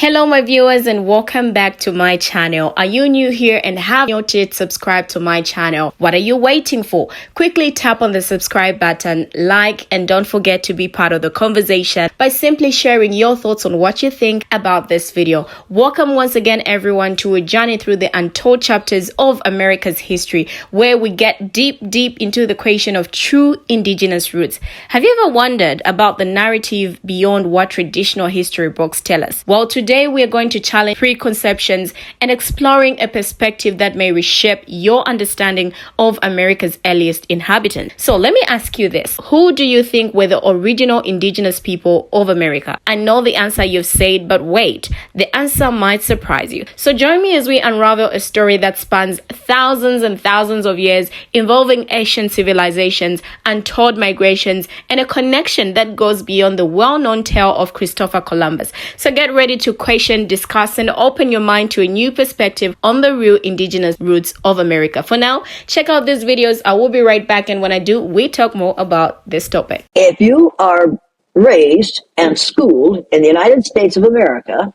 Hello my viewers and welcome back to my channel. Are you new here and have not yet subscribed to my channel? What are you waiting for? Quickly tap on the subscribe button, like, and don't forget to be part of the conversation by simply sharing your thoughts on what you think about this video. Welcome once again everyone to a journey through the untold chapters of America's history where we get deep into the question of true indigenous roots. Have you ever wondered about the narrative beyond what traditional history books tell us? Well, today we are going to challenge preconceptions and exploring a perspective that may reshape your understanding of America's earliest inhabitants. So let me ask you this. Who do you think were the original indigenous people of America? I know the answer you've said, but wait, the answer might surprise you. So join me as we unravel a story that spans thousands and thousands of years, involving ancient civilizations, untold migrations, and a connection that goes beyond the well-known tale of Christopher Columbus. So get ready to question, discuss, and open your mind to a new perspective on the real indigenous roots of America. For now, check out these videos. I will be right back, and when I do, we talk more about this topic. If you are raised and schooled in the United States of America,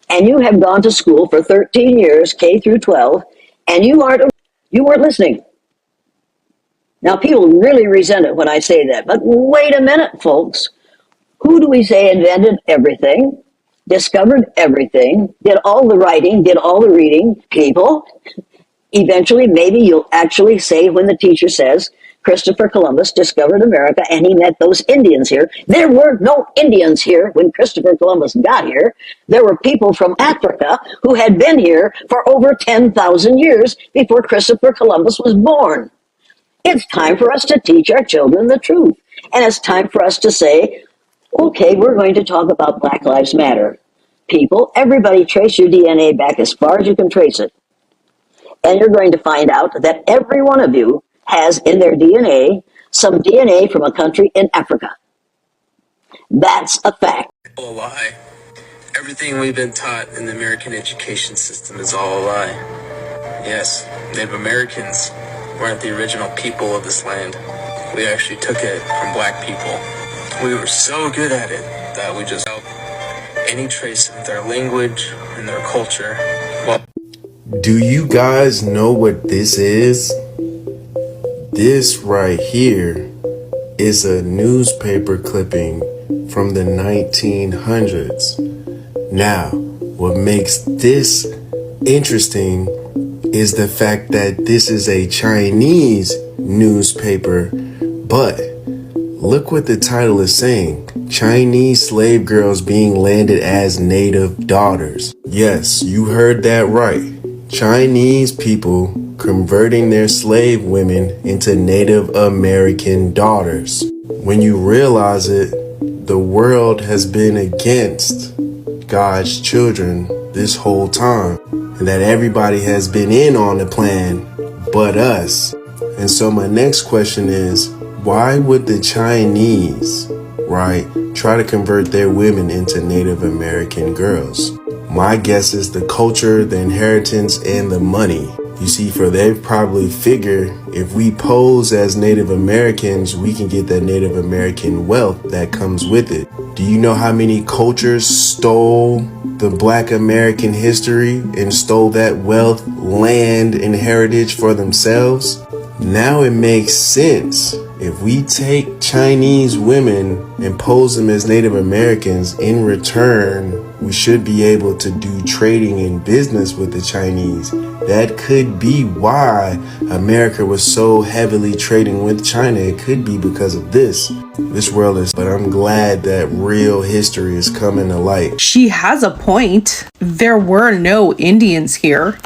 and you have gone to school for 13 years, K through 12, and you weren't listening. Now, people really resent it when I say that, but wait a minute, folks. Who do we say invented everything? Discovered everything, did all the writing, did all the reading? People. Eventually, maybe you'll actually say when the teacher says Christopher Columbus discovered America and he met those Indians here. There were no Indians here when Christopher Columbus got here. There were people from Africa who had been here for over 10,000 years before Christopher Columbus was born. It's time for us to teach our children the truth. And it's time for us to say, okay, we're going to talk about Black Lives Matter. People, everybody trace your DNA back as far as you can trace it. And you're going to find out that every one of you has in their DNA some DNA from a country in Africa. That's a fact. A lie. Everything we've been taught in the American education system is all a lie. Yes, Native Americans weren't the original people of this land. We actually took it from black people. We were so good at it that we just felt any trace of their language and their culture. Well, do you guys know what this is? This right here is a newspaper clipping from the 1900s. Now, what makes this interesting is the fact that this is a Chinese newspaper, but look what the title is saying. Chinese slave girls being landed as native daughters. Yes, you heard that right. Chinese people converting their slave women into Native American daughters. When you realize it, the world has been against God's children this whole time, and that everybody has been in on the plan but us. And so my next question is, why would the Chinese, try to convert their women into Native American girls? My guess is the culture, the inheritance, and the money. You see, for they probably figure if we pose as Native Americans, we can get that Native American wealth that comes with it. Do you know how many cultures stole the Black American history and stole that wealth, land, and heritage for themselves? Now it makes sense. If we take Chinese women and pose them as Native Americans, in return, we should be able to do trading and business with the Chinese. That could be why America was so heavily trading with China. It could be because of this. This world is, but I'm glad that real history is coming to light. She has a point. There were no Indians here,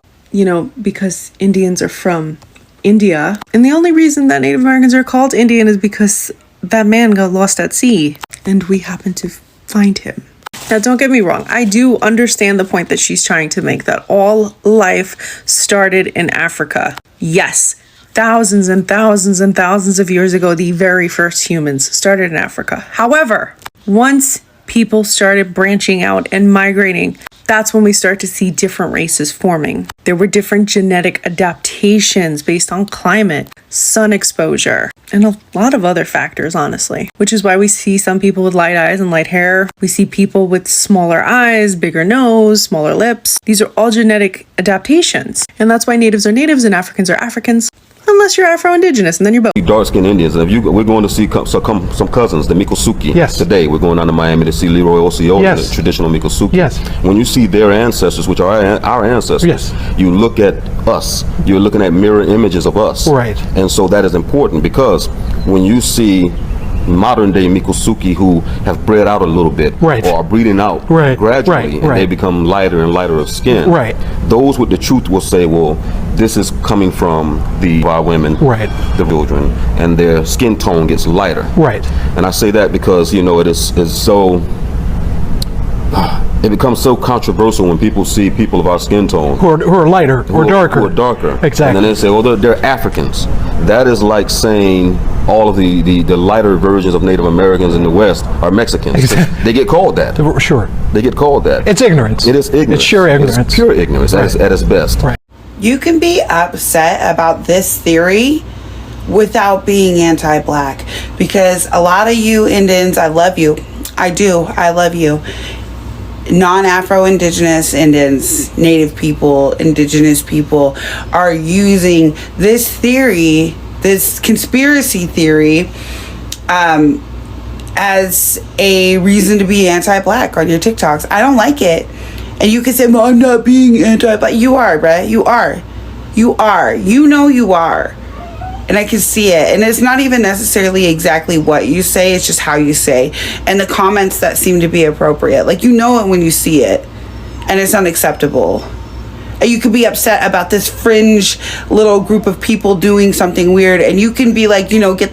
because Indians are from India. And the only reason that Native Americans are called Indian is because that man got lost at sea and we happened to find him. Now, don't get me wrong. I do understand the point that she's trying to make, that all life started in Africa. Yes, thousands and thousands and thousands of years ago, the very first humans started in Africa. However, once people started branching out and migrating, that's when we start to see different races forming. There were different genetic adaptations based on climate, sun exposure, and a lot of other factors, honestly, which is why we see some people with light eyes and light hair. We see people with smaller eyes, bigger nose, smaller lips. These are all genetic adaptations. And that's why natives are natives and Africans are Africans, unless you're Afro-Indigenous, and then you're both. Dark-skinned Indians. We're going to see some cousins, the Mikosuke. Yes. Today, we're going down to Miami to see Leroy Osceola, Yes. the traditional Mikosuke. Yes. When you see their ancestors, which are our ancestors, Yes. you look at us. You're looking at mirror images of us. Right. And so that is important, because when you see modern day Mikosuke who have bred out a little bit, Right. or are breeding out Right. gradually, Right. and Right. they become lighter and lighter of skin. Right. Those with the truth will say, well, this is coming from our women, Right. the children, and their skin tone gets lighter. Right. And I say that because, it is so, it becomes so controversial when people see people of our skin tone Who are lighter or darker. who are darker. Exactly. And then they say, well, they're Africans. That is like saying all of the lighter versions of Native Americans in the West are Mexicans. Exactly. They get called that. Sure. They get called that. It's ignorance. It is ignorance. It's sheer ignorance. It's pure ignorance Right. at its best. Right. You can be upset about this theory without being anti-black, because a lot of you Indians, I love you. I do. I love you. Non-Afro-Indigenous Indians, Native people, Indigenous people are using this theory, this conspiracy theory, as a reason to be anti-black on your TikToks. I don't like it. And you can say, well, I'm not being anti-black. You are, right? You are. You are. You know you are. And I can see it. And it's not even necessarily exactly what you say. It's just how you say. And the comments that seem to be appropriate. Like, you know it when you see it. And it's unacceptable. And you could be upset about this fringe little group of people doing something weird. And you can be like, get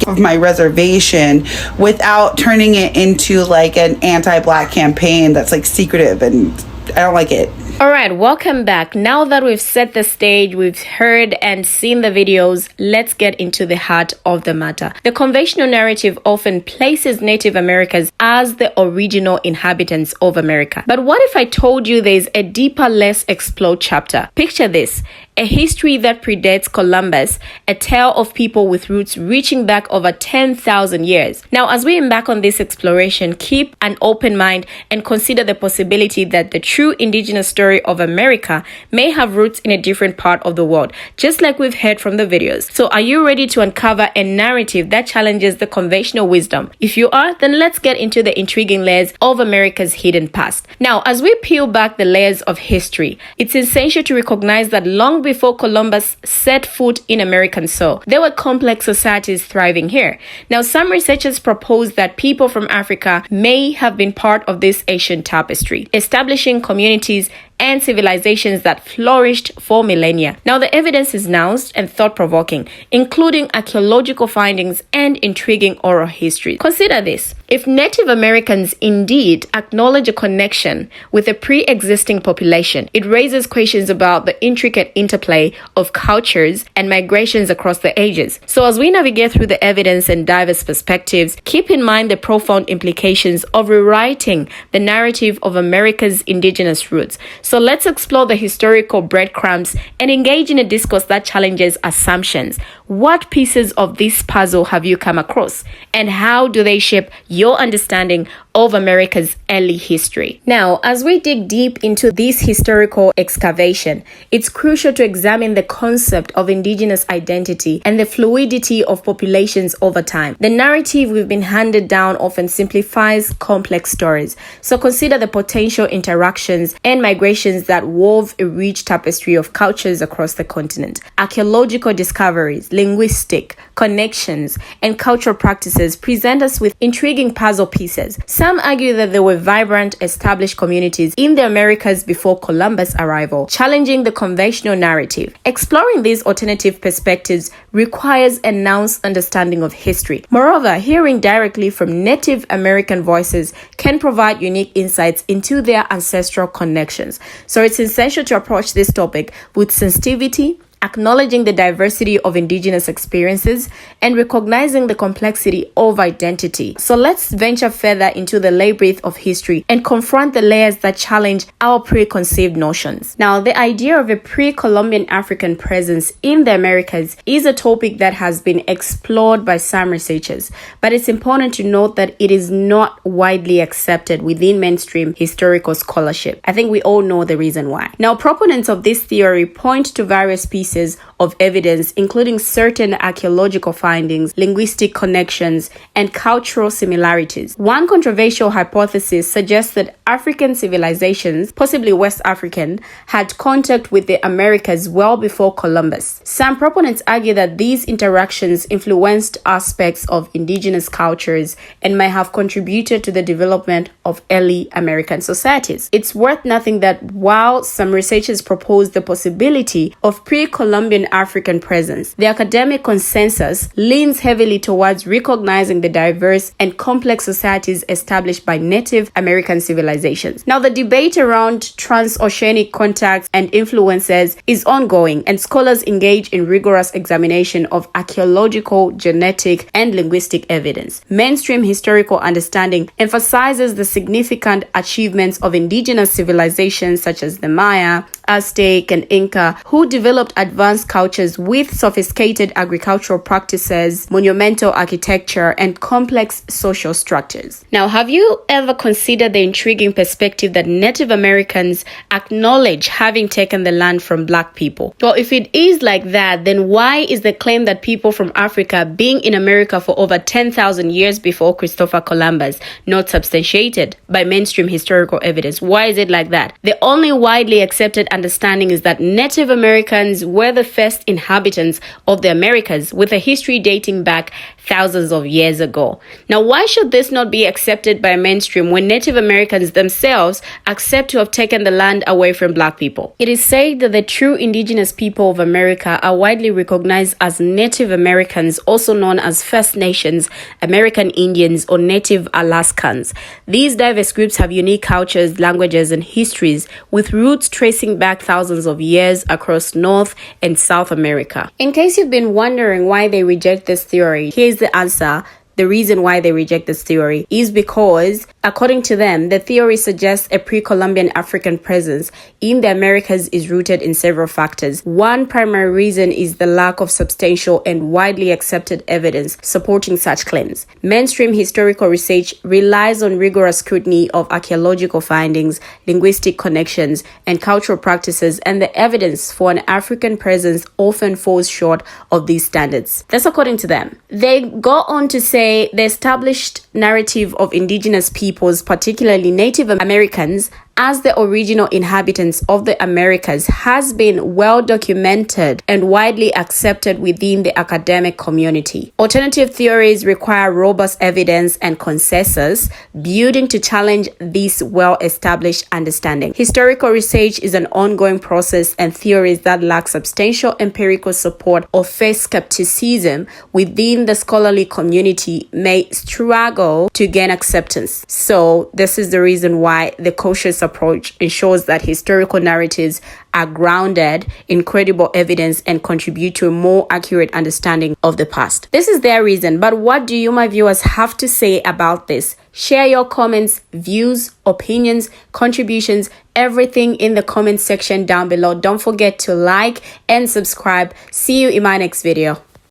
off my reservation, without turning it into like an anti-black campaign that's like secretive. And I don't like it. All right, welcome back. Now that we've set the stage, we've heard and seen the videos, let's get into the heart of the matter. The conventional narrative often places Native Americans as the original inhabitants of America. But what if I told you there's a deeper, less explored chapter? Picture this. A history that predates Columbus, a tale of people with roots reaching back over 10,000 years. Now, as we embark on this exploration, keep an open mind and consider the possibility that the true indigenous story of America may have roots in a different part of the world, just like we've heard from the videos. So are you ready to uncover a narrative that challenges the conventional wisdom? If you are, then let's get into the intriguing layers of America's hidden past. Now, as we peel back the layers of history, it's essential to recognize that long before Columbus set foot in American soil, there were complex societies thriving here. Now, some researchers propose that people from Africa may have been part of this ancient tapestry, establishing communities and civilizations that flourished for millennia. Now, the evidence is nuanced and thought-provoking, including archaeological findings and intriguing oral history. Consider this. If Native Americans indeed acknowledge a connection with a pre-existing population, it raises questions about the intricate interplay of cultures and migrations across the ages. So as we navigate through the evidence and diverse perspectives, keep in mind the profound implications of rewriting the narrative of America's indigenous roots. So let's explore the historical breadcrumbs and engage in a discourse that challenges assumptions. What pieces of this puzzle have you come across? And how do they shape your understanding of America's early history? Now, as we dig deep into this historical excavation, it's crucial to examine the concept of indigenous identity and the fluidity of populations over time. The narrative we've been handed down often simplifies complex stories. So consider the potential interactions and migrations that wove a rich tapestry of cultures across the continent. Archaeological discoveries, linguistic connections, and cultural practices present us with intriguing puzzle pieces. Some argue that there were vibrant, established communities in the Americas before Columbus' arrival, challenging the conventional narrative. Exploring these alternative perspectives requires a nuanced understanding of history. Moreover, hearing directly from Native American voices can provide unique insights into their ancestral connections. So it's essential to approach this topic with sensitivity acknowledging the diversity of Indigenous experiences, and recognizing the complexity of identity. So let's venture further into the labyrinth of history and confront the layers that challenge our preconceived notions. Now, the idea of a pre-Columbian African presence in the Americas is a topic that has been explored by some researchers, but it's important to note that it is not widely accepted within mainstream historical scholarship. I think we all know the reason why. Now, proponents of this theory point to various pieces of evidence, including certain archaeological findings, linguistic connections, and cultural similarities. One controversial hypothesis suggests that African civilizations, possibly West African, had contact with the Americas well before Columbus. Some proponents argue that these interactions influenced aspects of indigenous cultures and may have contributed to the development of early American societies. It's worth noting that while some researchers propose the possibility of pre-Columbian African presence, the academic consensus leans heavily towards recognizing the diverse and complex societies established by Native American civilizations. Now, the debate around transoceanic contacts and influences is ongoing, and scholars engage in rigorous examination of archaeological, genetic, and linguistic evidence. Mainstream historical understanding emphasizes the significant achievements of indigenous civilizations such as the Maya, Aztec, and Inca, who developed advanced cultures with sophisticated agricultural practices, monumental architecture, and complex social structures. Now, have you ever considered the intriguing perspective that Native Americans acknowledge having taken the land from Black people? Well, if it is like that, then why is the claim that people from Africa being in America for over 10,000 years before Christopher Columbus not substantiated by mainstream historical evidence? Why is it like that? The only widely accepted understanding is that Native Americans were the first inhabitants of the Americas, with a history dating back thousands of years ago. Now, why should this not be accepted by mainstream when Native Americans themselves accept to have taken the land away from Black people? It is said that the true indigenous people of America are widely recognized as Native Americans, also known as First Nations, American Indians, or Native Alaskans. These diverse groups have unique cultures, languages, and histories, with roots tracing back thousands of years across North and South America. In case you've been wondering why they reject this theory, here's the answer. The reason why they reject this theory is because, according to them, the theory suggests a pre-Columbian African presence in the Americas is rooted in several factors. One primary reason is the lack of substantial and widely accepted evidence supporting such claims. Mainstream historical research relies on rigorous scrutiny of archaeological findings, linguistic connections, and cultural practices, and the evidence for an African presence often falls short of these standards. That's according to them. They go on to say the established narrative of indigenous peoples, particularly Native Americans, as the original inhabitants of the Americas has been well documented and widely accepted within the academic community. Alternative theories require robust evidence and consensus building to challenge this well-established understanding. Historical research is an ongoing process, and theories that lack substantial empirical support or face skepticism within the scholarly community may struggle to gain acceptance. So this is the reason why the cautious approach ensures that historical narratives are grounded in credible evidence and contribute to a more accurate understanding of the past. This is their reason, but what do you, my viewers, have to say about this? Share your comments, views, opinions, contributions, everything in the comment section down below. Don't forget to like and subscribe. See you in my next video.